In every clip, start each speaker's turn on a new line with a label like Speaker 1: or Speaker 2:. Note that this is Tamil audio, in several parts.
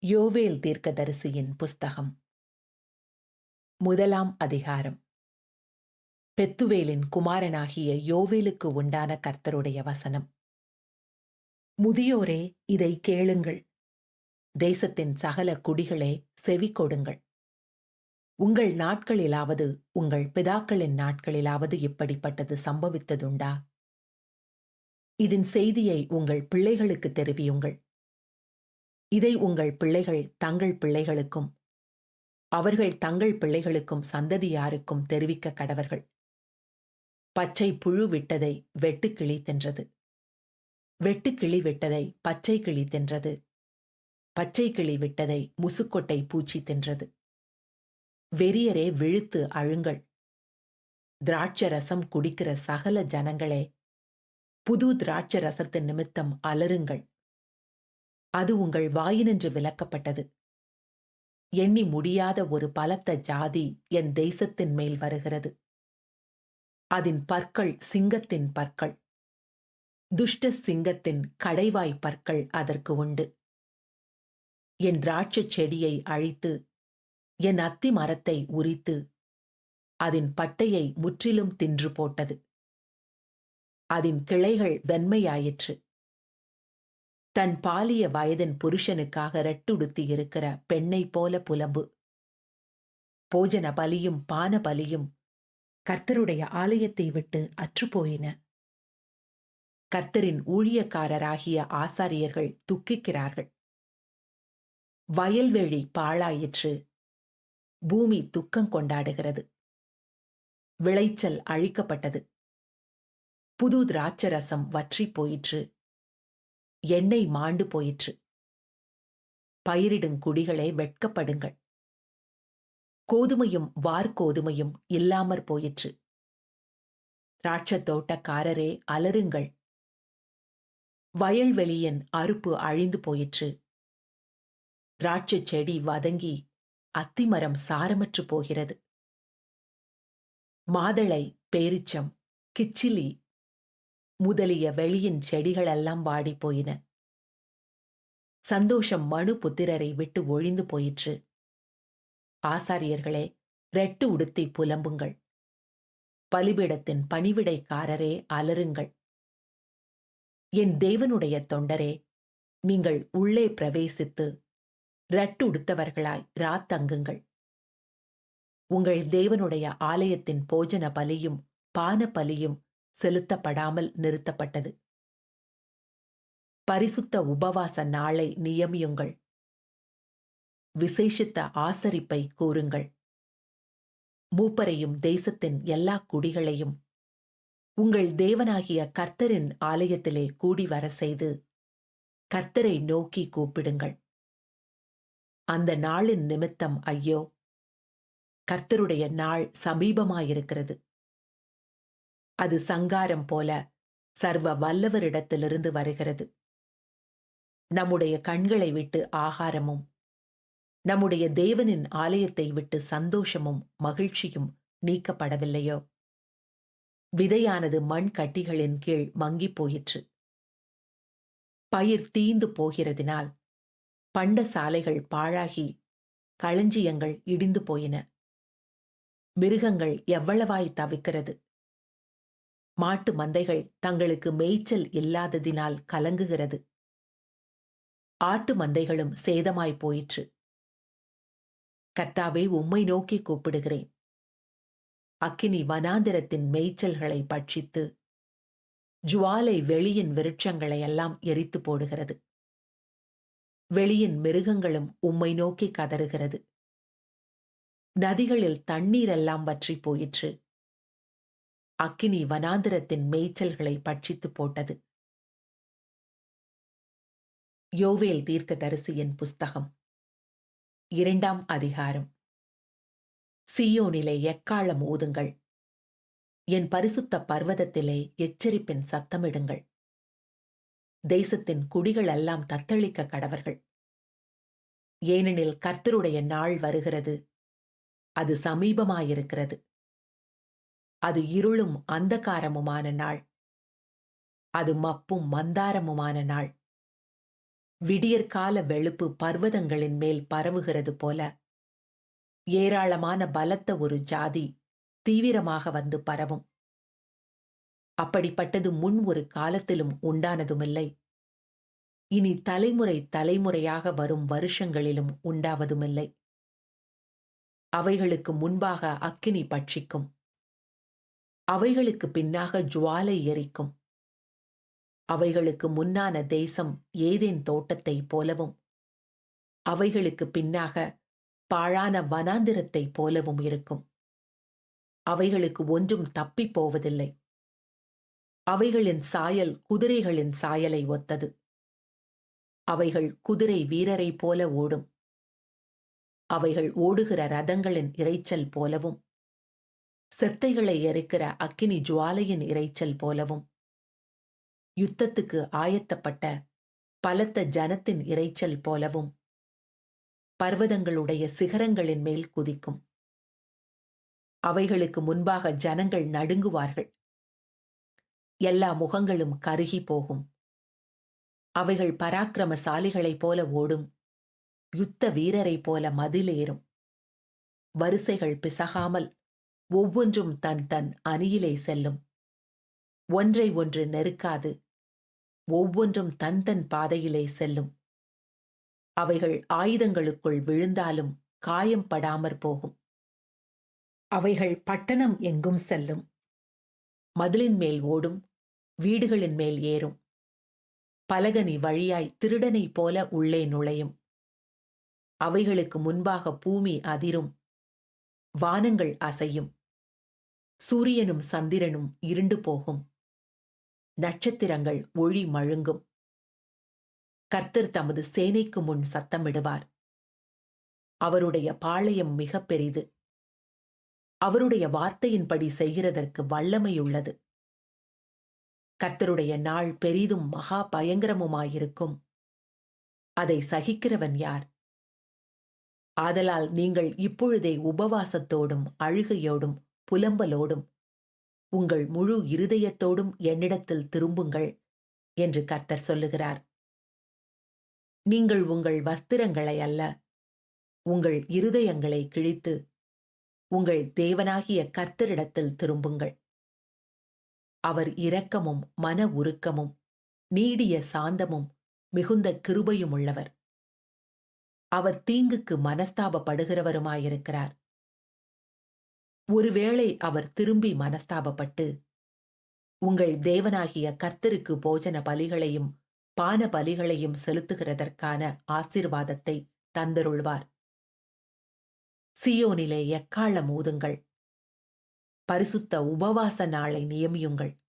Speaker 1: யோவேல் தீர்க்கதரிசியின் புஸ்தகம். முதலாம் அதிகாரம். பெத்துவேலின் குமாரனாகிய யோவேலுக்கு உண்டான கர்த்தருடைய வசனம். முதியோரே, இதை கேளுங்கள். தேசத்தின் சகல குடிகளே, செவி கொடுங்கள். உங்கள் நாட்களிலாவது உங்கள் பிதாக்களின் நாட்களிலாவது இப்படிப்பட்டது சம்பவித்ததுண்டா? இதன் செய்தியை உங்கள் பிள்ளைகளுக்கு தெரிவியுங்கள். இதை உங்கள் பிள்ளைகள் தங்கள் பிள்ளைகளுக்கும் அவர்கள் தங்கள் பிள்ளைகளுக்கும் சந்ததியாருக்கும் தெரிவிக்க கடவர்கள். பச்சை புழு விட்டதை வெட்டுக்கிளி தின்றது. வெட்டுக்கிளி விட்டதை பச்சை கிளி தின்றது. பச்சை கிளி விட்டதை முசுக்கொட்டை பூச்சி தின்றது. வெறியரே, விழுத்து அழுங்கள். திராட்சரசம் குடிக்கிற சகல ஜனங்களே, புது திராட்சரசத்தின் நிமித்தம் அலறுங்கள். அது உங்கள் வாயினின்று விலக்கப்பட்டது. எண்ணி முடியாத ஒரு பலத்த ஜாதி என் தேசத்தின் மேல் வருகிறது. அதன் பற்கள் சிங்கத்தின் பற்கள். துஷ்ட சிங்கத்தின் கடைவாய் பற்கள் அதற்கு உண்டு. என் திராட்சைச் செடியை அழித்து என் அத்தி மரத்தை உரித்து அதன் பட்டையை முற்றிலும் தின்று போட்டது. அதன் கிளைகள் வெண்மையாயிற்று. தன் பாலிய வயதின் புருஷனுக்காக ரெட்டுடுத்தி இருக்கிற பெண்ணை போல புலம்பு. போஜன பலியும் பான பலியும் கர்த்தருடைய ஆலயத்தை விட்டு அற்றுப்போயின. கர்த்தரின் ஊழியக்காரராகிய ஆசாரியர்கள் துக்கிக்கிறார்கள். வயல்வெளி பாழாயிற்று. பூமி துக்கம் கொண்டாடுகிறது. விளைச்சல் அழிக்கப்பட்டது. புது திராட்சரசம் வற்றி போயிற்று. எண்ணெய் மாண்டு போயிற்று. பயிரிடும் குடிகளே, வெட்கப்படுங்கள். கோதுமையும் வார்கோதுமையும் இல்லாமற் போயிற்று. திராட்சத் தோட்டக்காரரே, அலறுங்கள். வயல்வெளியின் அறுப்பு அழிந்து போயிற்று. திராட்சைச் செடி வதங்கி அத்திமரம் சாரமற்று போகிறது. மாதளை, பேரிச்சம், கிச்சிலி முதலிய வெளியின் செடிகளெல்லாம் வாடி போயின. சந்தோஷம் மனு புத்திரரை விட்டு ஒழிந்து போயிற்று. ஆசாரியர்களே, ரெட்டு உடுத்தி புலம்புங்கள். பலிபீடத்தின் பணிவிடைக்காரரே, அலறுங்கள். என் தேவனுடைய தொண்டரே, நீங்கள் உள்ளே பிரவேசித்து ரெட்டு உடுத்தவர்களாய் ராத்தங்குங்கள். உங்கள் தேவனுடைய ஆலயத்தின் போஜன பலியும் பான பலியும் செலுத்தப்படாமல் நிறுத்தப்பட்டது. பரிசுத்த உபவாச நாளை நியமியுங்கள். விசேஷித்த ஆசரிப்பை கூறுங்கள். மூப்பரையும் தேசத்தின் எல்லா குடிகளையும் உங்கள் தேவனாகிய கர்த்தரின் ஆலயத்திலே கூடி வர செய்து கர்த்தரை நோக்கி கூப்பிடுங்கள். அந்த நாளின் நிமித்தம் ஐயோ! கர்த்தருடைய நாள் சமீபமாயிருக்கிறது. அது சங்காரம் போல சர்வ வல்லவரிடத்திலிருந்து வருகிறது. நம்முடைய கண்களை விட்டு ஆகாரமும் நம்முடைய தேவனின் ஆலயத்தை விட்டு சந்தோஷமும் மகிழ்ச்சியும் நீக்கப்படவில்லையோ? விதையானது மண் கட்டிகளின் கீழ் மங்கிப் போயிற்று. பயிர் தீந்து போகிறதினால் பண்ட சாலைகள் பாழாகி களஞ்சியங்கள் இடிந்து போயின. மிருகங்கள் எவ்வளவாய் தவிக்கிறது. மாட்டு மந்தைகள் தங்களுக்கு மேய்ச்சல் இல்லாததினால் கலங்குகிறது. ஆட்டு மந்தைகளும் சேதமாய் போயிற்று. கர்த்தாவே, உம்மை நோக்கி கூப்பிடுகிறேன். அக்கினி வனாந்திரத்தின் மேய்ச்சல்களை பட்சித்து ஜுவாலை வெளியின் விருட்சங்களை எல்லாம் எரித்து போடுகிறது. வெளியின் மிருகங்களும் உம்மை நோக்கி கதறுகிறது. நதிகளில் தண்ணீரெல்லாம் வற்றி போயிற்று. அக்கினி வனாந்திரத்தின் மேய்ச்சல்களை பட்சித்து போட்டது. யோவேல் தீர்க்கதரிசியின் புஸ்தகம். 2ஆம் அதிகாரம். சீயோனிலே எக்காளம் ஊதுங்கள். என் பரிசுத்த பர்வதத்திலே எச்சரிப்பின் சத்தமிடுங்கள். தேசத்தின் குடிகளெல்லாம் தத்தளிக்க கடவர்கள். ஏனெனில் கர்த்தருடைய நாள் வருகிறது. அது சமீபமாயிருக்கிறது. அது இருளும் அந்தகாரமுமான நாள். அது மப்பும் மந்தாரமுமான நாள். விடியற்கால வெளுப்பு பர்வதங்களின் மேல் பரவுகிறது போல ஏராளமான பலத்த ஒரு ஜாதி தீவிரமாக வந்து பரவும். அப்படிப்பட்டது முன் ஒரு காலத்திலும் உண்டானதுமில்லை, இனி தலைமுறை தலைமுறையாக வரும் வருஷங்களிலும் உண்டாவதுமில்லை. அவைகளுக்கு முன்பாக அக்கினி பட்சிக்கும், அவைகளுக்கு பின்னாக ஜுவாலை எரிக்கும். அவைகளுக்கு முன்னான தேசம் ஏதேன் தோட்டத்தைப் போலவும், அவைகளுக்கு பின்னாக பாழான வனாந்திரத்தைப் போலவும் இருக்கும். அவைகளுக்கு ஒன்றும் தப்பிப் போவதில்லை. அவைகளின் சாயல் குதிரைகளின் சாயலை ஒத்தது. அவைகள் குதிரை வீரரைப் போல ஓடும். அவைகள் ஓடுகிற ரதங்களின் இரைச்சல் போலவும், செத்தைகளை எரிக்கிற அக்கினி ஜுவாலையின் இரைச்சல் போலவும், யுத்தத்துக்கு ஆயத்தப்பட்ட பலத்த ஜனத்தின் இரைச்சல் போலவும் பர்வதங்களுடைய சிகரங்களின் மேல் குதிக்கும். அவைகளுக்கு முன்பாக ஜனங்கள் நடுங்குவார்கள். எல்லா முகங்களும் கருகி போகும். அவைகள் பராக்கிரமசாலிகளைப் போல ஓடும், யுத்த வீரரைப் போல மதிலேறும். வரிசைகள் பிசகாமல் ஒவ்வொன்றும் தன் தன் அணியிலே செல்லும். ஒன்றை ஒன்று நெருக்காது, ஒவ்வொன்றும் தன் தன் பாதையிலே செல்லும். அவைகள் ஆயுதங்களுக்குள் விழுந்தாலும் காயம் படாமற் போகும். அவைகள் பட்டணம் எங்கும் செல்லும். மதிலின் மேல் ஓடும், வீடுகளின் மேல் ஏறும். பலகனி வழியாய் திருடனைப் போல உள்ளே நுழையும். அவைகளுக்கு முன்பாக பூமி அதிரும், வானங்கள் அசையும். சூரியனும் சந்திரனும் இருண்டு போகும், நட்சத்திரங்கள் ஒளி மழுங்கும். கர்த்தர் தமது சேனைக்கு முன் சத்தமிடுவார். அவருடைய பாளையம் மிகப் பெரிது. அவருடைய வார்த்தையின்படி செய்கிறதற்கு வல்லமையுள்ளது. கர்த்தருடைய நாள் பெரிதும் மகா பயங்கரமுமாயிருக்கும். அதை சகிக்கிறவன் யார்? ஆதலால் நீங்கள் இப்பொழுதே உபவாசத்தோடும் அழுகையோடும் புலம்பலோடும் உங்கள் முழு இருதயத்தோடும் என்னிடத்தில் திரும்புங்கள் என்று கர்த்தர் சொல்லுகிறார். நீங்கள் உங்கள் வஸ்திரங்களை அல்ல, உங்கள் இருதயங்களை கிழித்து உங்கள் தேவனாகிய கர்த்தரிடத்தில் திரும்புங்கள். அவர் இரக்கமும் மன உருக்கமும் நீடிய சாந்தமும் மிகுந்த கிருபையும் உள்ளவர். அவர் தீங்குக்கு மனஸ்தாபப்படுகிறவருமாயிருக்கிறார். ஒருவேளை அவர் திரும்பி மனஸ்தாபப்பட்டு உங்கள் தேவனாகிய கர்த்தருக்கு போஜன பலிகளையும் பான பலிகளையும் செலுத்துகிறதற்கான ஆசீர்வாதத்தை தந்தருள்வார். சீயோனிலே எக்காளம் ஊதுங்கள். பரிசுத்த உபவாச நாளை நியமியுங்கள்.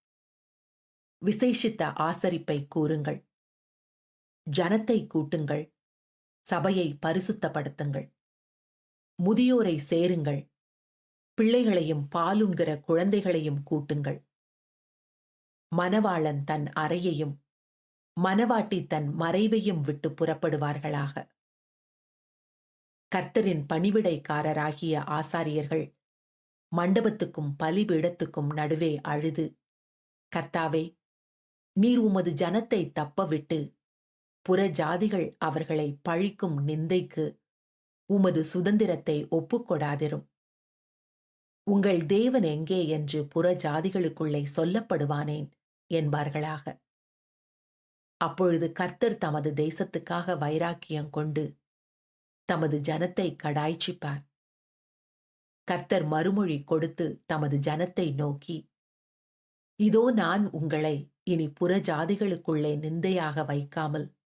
Speaker 1: விசேஷித்த ஆசரிப்பை கூறுங்கள். ஜனத்தை கூட்டுங்கள். சபையை பரிசுத்தப்படுத்துங்கள். முதியோரை சேருங்கள். பிள்ளைகளையும் பாலுண்கிற குழந்தைகளையும் கூட்டுங்கள். மணவாளன் தன் அறையையும் மணவாட்டி தன் மறைவையும் விட்டு புறப்படுவார்களாக. கர்த்தரின் பணிவிடைக்காரராகிய ஆசாரியர்கள் மண்டபத்துக்கும் பலிபீடத்துக்கும் நடுவே அழுது, கர்த்தாவே, நீர் உமது ஜனத்தை தப்பவிட்டு புற ஜாதிகள் அவர்களை பழிக்கும் நிந்தைக்கு உமது சுதந்திரத்தை ஒப்புக்கொடாதிரும். உங்கள் தேவன் எங்கே என்று புற ஜாதிகளுக்குள்ளே சொல்லப்படுவானேன் என்பார்களாக. அப்பொழுது கர்த்தர் தமது தேசத்துக்காக வைராக்கியம் கொண்டு தமது ஜனத்தை கடாய்ச்சிப்பார். கர்த்தர் மறுமொழி கொடுத்து தமது ஜனத்தை நோக்கி, இதோ நான் உங்களை இனி புற ஜாதிகளுக்குள்ளே நிந்தையாக வைக்காமல்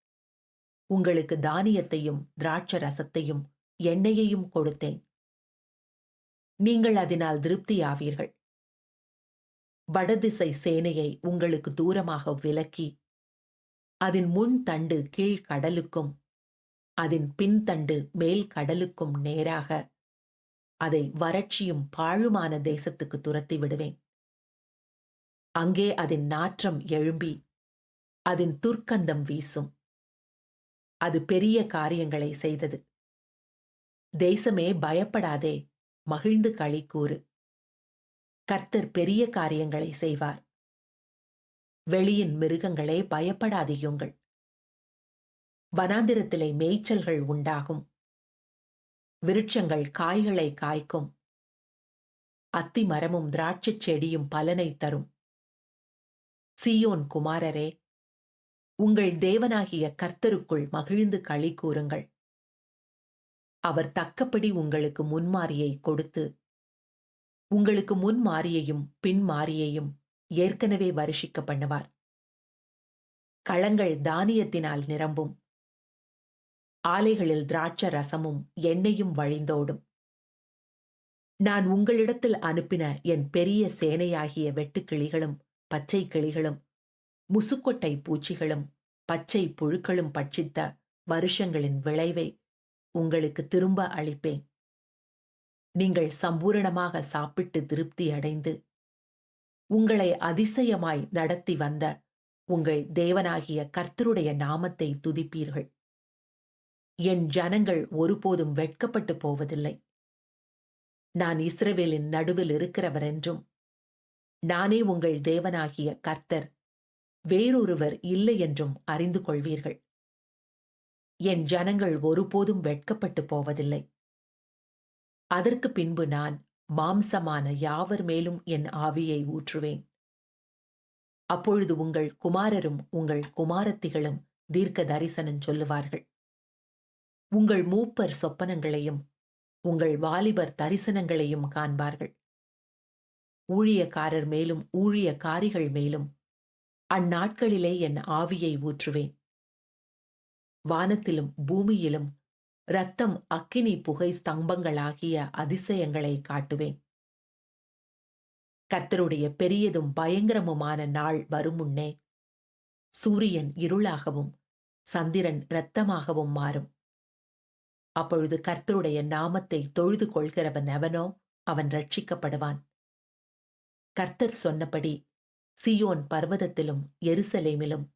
Speaker 1: உங்களுக்கு தானியத்தையும் திராட்சரசத்தையும் எண்ணெயையும் கொடுத்தேன். நீங்கள் அதனால் திருப்தியாவீர்கள். வடதிசை சேனையை உங்களுக்கு தூரமாக விலக்கி அதன் முன் தண்டு கீழ் கடலுக்கும் அதன் பின்தண்டு மேல் கடலுக்கும் நேராக அதை வறட்சியும் பாழுமான தேசத்துக்கு துரத்தி விடுவேன். அங்கே அதன் நாற்றம் எழும்பி அதன் துர்க்கந்தம் வீசும். அது பெரிய காரியங்களை செய்தது. தேசமே பயப்படாதே, மகிழ்ந்து களி கூறு. கர்த்தர் பெரிய காரியங்களை செய்வார். வெளியின் மிருகங்களே பயப்படாதேயுங்கள். வனாந்திரத்திலே மேய்ச்சல்கள் உண்டாகும். விருட்சங்கள் காய்களை காய்க்கும். அத்தி மரமும் திராட்சைச் செடியும் பலனை தரும். சீயோன் குமாரரே, உங்கள் தேவனாகிய கர்த்தருக்குள் மகிழ்ந்து களி கூறுங்கள். அவர் தக்கபடி உங்களுக்கு முன்மாரியை கொடுத்து, உங்களுக்கு முன்மாரியையும் பின்மாரியையும் ஏற்கனவே வருஷிக்க பண்ணுவார். களங்கள் தானியத்தினால் நிரம்பும். ஆலைகளில் திராட்ச ரசமும் எண்ணெயும் வழிந்தோடும். நான் உங்களிடத்தில் அனுப்பின என் பெரிய சேனையாகிய வெட்டுக்கிளிகளும் பச்சை கிளிகளும் முசுக்கொட்டை பூச்சிகளும் பச்சை புழுக்களும் பட்சித்த வருஷங்களின் விளைவை உங்களுக்கு திரும்ப அளிப்பேன். நீங்கள் சம்பூரணமாக சாப்பிட்டு திருப்தி அடைந்து உங்களை அதிசயமாய் நடத்தி வந்த உங்கள் தேவனாகிய கர்த்தருடைய நாமத்தை துதிப்பீர்கள். என் ஜனங்கள் ஒருபோதும் வெட்கப்பட்டு போவதில்லை. நான் இஸ்ரவேலின் நடுவில் இருக்கிறவர் என்றும், நானே உங்கள் தேவனாகிய கர்த்தர், வேறொருவர் இல்லை என்றும் அறிந்து கொள்வீர்கள். என் ஜனங்கள் ஒருபோதும் வெட்கப்பட்டு போவதில்லை. அதற்கு பின்பு நான் மாம்சமான யாவர் மேலும் என் ஆவியை ஊற்றுவேன். அப்பொழுது உங்கள் குமாரரும் உங்கள் குமாரத்திகளும் தீர்க்க தரிசனம் சொல்லுவார்கள். உங்கள் மூப்பர் சொப்பனங்களையும் உங்கள் வாலிபர் தரிசனங்களையும் காண்பார்கள். ஊழியக்காரர் மேலும் ஊழியக்காரிகள் மேலும் அந்நாட்களிலே என் ஆவியை ஊற்றுவேன். வானத்திலும் பூமியிலும் இரத்தம் அக்கினி புகை ஸ்தம்பங்களாகிய அதிசயங்களை காட்டுவேன். கர்த்தருடைய பெரியதும் பயங்கரமுமான நாள் வரும் முன்னே சூரியன் இருளாகவும் சந்திரன் இரத்தமாகவும் மாறும். அப்பொழுது கர்த்தருடைய நாமத்தை தொழுது கொள்கிறவன் எவனோ அவன் ரட்சிக்கப்படுவான். கர்த்தர் சொன்னபடி சீயோன் பர்வதத்திலும் எருசலேமிலும்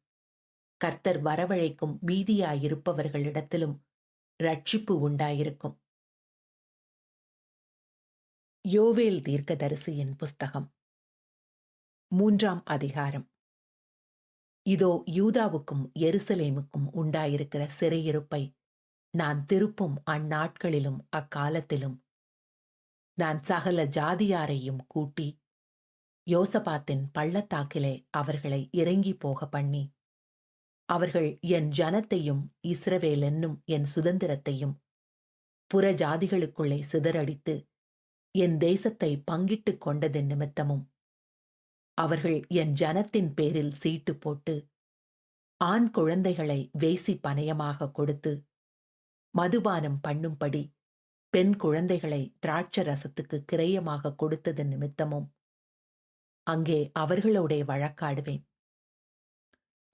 Speaker 1: கர்த்தர் வரவழைக்கும் மீதியாயிருப்பவர்களிடத்திலும் ரட்சிப்பு உண்டாயிருக்கும். யோவேல் தீர்க்கதரிசியின் புஸ்தகம் 3ஆம் அதிகாரம். இதோ யூதாவுக்கும் எருசலேமுக்கும் உண்டாயிருக்கிற சிறையிருப்பை நான் திருப்பும் அந்நாட்களிலும் அக்காலத்திலும் நான் சகல ஜாதியாரையும் கூட்டி யோசபாத்தின் பள்ளத்தாக்கிலே அவர்களை இறங்கி போக பண்ணி, அவர்கள் என் ஜனத்தையும் இஸ்ரவேல் என்னும் என் சுதந்திரத்தையும் புற ஜாதிகளுக்குள்ளே சிதறடித்து என் தேசத்தை பங்கிட்டுக் கொண்டதின் நிமித்தமும், அவர்கள் என் ஜனத்தின் பேரில் சீட்டு போட்டு ஆண் குழந்தைகளை வேசி பணயமாக கொடுத்து மதுபானம் பண்ணும்படி பெண் குழந்தைகளை திராட்ச ரசத்துக்கு கிரயமாக கொடுத்தது நிமித்தமும் அங்கே அவர்களோடே வழக்காடுவேன்.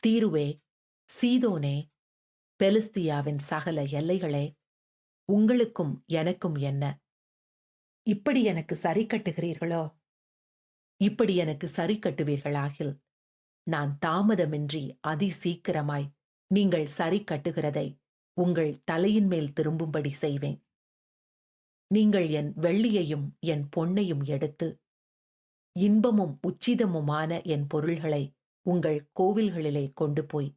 Speaker 1: தீருவே, சீதோனே, பெலிஸ்தியாவின் சகல எல்லைகளே, உங்களுக்கும் எனக்கும் என்ன? இப்படி எனக்கு சரி கட்டுகிறீர்களோ? இப்படி எனக்கு சரி கட்டுவீர்களாகில் நான் தாமதமின்றி அதிசீக்கிரமாய் நீங்கள் சரி கட்டுகிறதை உங்கள் தலையின் மேல் திரும்பும்படி செய்வேன். நீங்கள் என் வெள்ளியையும் என் பொன்னையும் எடுத்து இன்பமும் உச்சிதமுமான என் பொருள்களை உங்கள் கோவில்களிலே கொண்டு போய்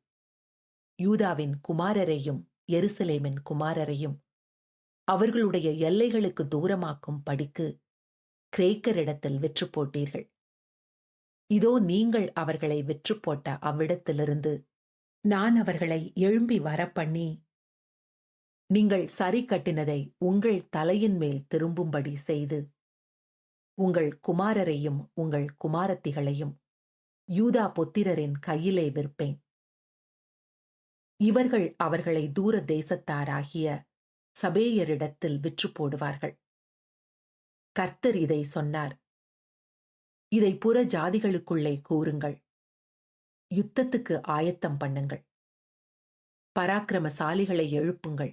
Speaker 1: யூதாவின் குமாரரையும் எருசலேமின் குமாரரையும் அவர்களுடைய எல்லைகளுக்கு தூரமாக்கும் படிக்கு கிரேக்கரிடத்தில் விற்று போட்டீர்கள். இதோ நீங்கள் அவர்களை விற்று போட்ட அவ்விடத்திலிருந்து நான் அவர்களை எழும்பி வரப்பண்ணி நீங்கள் சரி கட்டினதை உங்கள் தலையின் மேல் திரும்பும்படி செய்து உங்கள் குமாரரையும் உங்கள் குமாரத்திகளையும் யூதா புத்திரரின் கையிலே விற்பேன். இவர்கள் அவர்களை தூர தேசத்தாராகிய சபேயரிடத்தில் விற்று போடுவார்கள். கர்த்தர் இதை சொன்னார். இதை புற ஜாதிகளுக்குள்ளே கூறுங்கள். யுத்தத்துக்கு ஆயத்தம் பண்ணுங்கள். பராக்கிரமசாலிகளை எழுப்புங்கள்.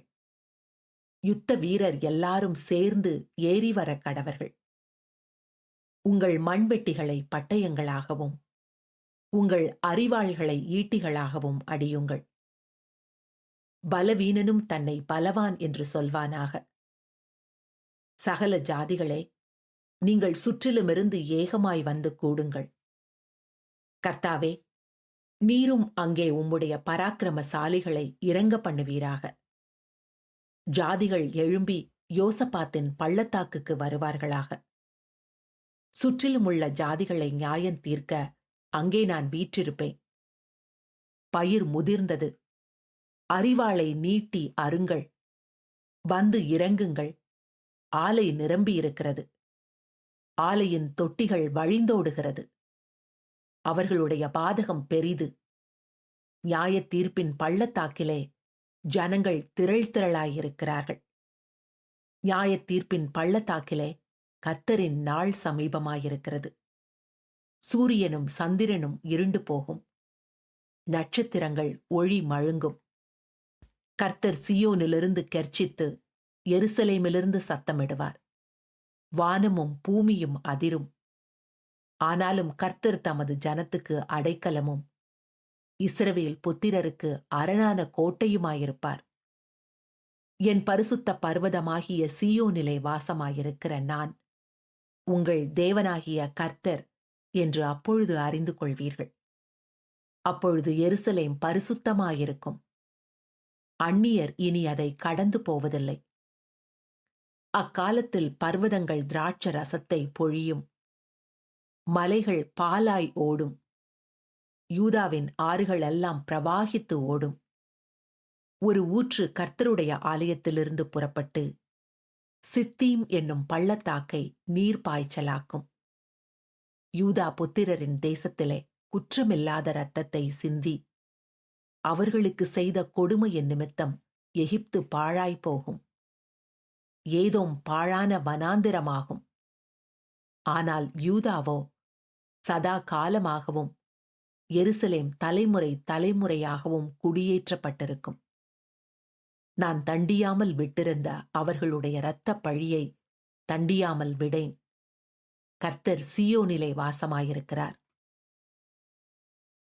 Speaker 1: யுத்த வீரர் எல்லாரும் சேர்ந்து ஏறி வர கடவர்கள். உங்கள் மண்வெட்டிகளை பட்டயங்களாகவும் உங்கள் அரிவாள்களை ஈட்டிகளாகவும் அடியுங்கள். பலவீனனும் தன்னை பலவான் என்று சொல்வானாக. சகல ஜாதிகளே, நீங்கள் சுற்றிலுமிருந்து ஏகமாய் வந்து கூடுங்கள். கர்த்தாவே, நீரும் அங்கே உம்முடைய பராக்கிரமசாலிகளை இறங்க பண்ணுவீராக. ஜாதிகள் எழும்பி யோசபாத்தின் பள்ளத்தாக்குக்கு வருவார்களாக. சுற்றிலுமுள்ள ஜாதிகளை நியாயம் தீர்க்க அங்கே நான் வீற்றிருப்பேன். பயிர் முதிர்ந்தது, அரிவாளை நீட்டி அருங்கள், வந்து இறங்குங்கள், ஆலை நிரம்பியிருக்கிறது, ஆலையின் தொட்டிகள் வழிந்தோடுகிறது. அவர்களுடைய பாதகம் பெரிது. நியாயத் தீர்ப்பின் பள்ளத்தாக்கிலே ஜனங்கள் திரள் திரளாயிருக்கிறார்கள். நியாயத் தீர்ப்பின் பள்ளத்தாக்கிலே கர்த்தரின் நாள் சமீபமாயிருக்கிறது. சூரியனும் சந்திரனும் இருண்டு போகும், நட்சத்திரங்கள் ஒளி மழுங்கும். கர்த்தர் சீயோனிலிருந்து கெர்ச்சித்து எருசலேமிலிருந்து சத்தமிடுவார். வானமும் பூமியும் அதிரும். ஆனாலும் கர்த்தர் தமது ஜனத்துக்கு அடைக்கலமும் இஸ்ரவேல் புத்திரருக்கு அரணான கோட்டையுமாயிருப்பார். என் பரிசுத்த பர்வதமாகிய சீயோனிலே வாசமாயிருக்கிற நான் உங்கள் தேவனாகிய கர்த்தர் என்று அப்பொழுது அறிந்து கொள்வீர்கள். அப்பொழுது எருசலேம் பரிசுத்தமாயிருக்கும். அந்நியர் இனி அதை கடந்து போவதில்லை. அக்காலத்தில் பர்வதங்கள் திராட்ச ரசத்தை பொழியும், மலைகள் பாலாய் ஓடும், யூதாவின் ஆறுகள் எல்லாம் பிரவாகித்து ஓடும். ஒரு ஊற்று கர்த்தருடைய ஆலயத்திலிருந்து புறப்பட்டு சித்தீம் என்னும் பள்ளத்தாக்கை நீர் பாய்ச்சலாக்கும். யூதா புத்திரரின் தேசத்திலே குற்றமில்லாத இரத்தத்தை சிந்தி அவர்களுக்கு செய்த கொடுமையின் நிமித்தம் எகிப்து பாழாய் போகும். ஏதோம் பாழான வனாந்திரமாகும். ஆனால் யூதாவோ சதா காலமாகவும் எருசலேம் தலைமுறை தலைமுறையாகவும் குடியேற்றப்பட்டிருக்கும். நான் தண்டியாமல் விட்டிருந்த அவர்களுடைய இரத்தப் பழியை தண்டியாமல் விடேன். கர்த்தர் சீயோனிலே வாசமாயிருக்கிறார்.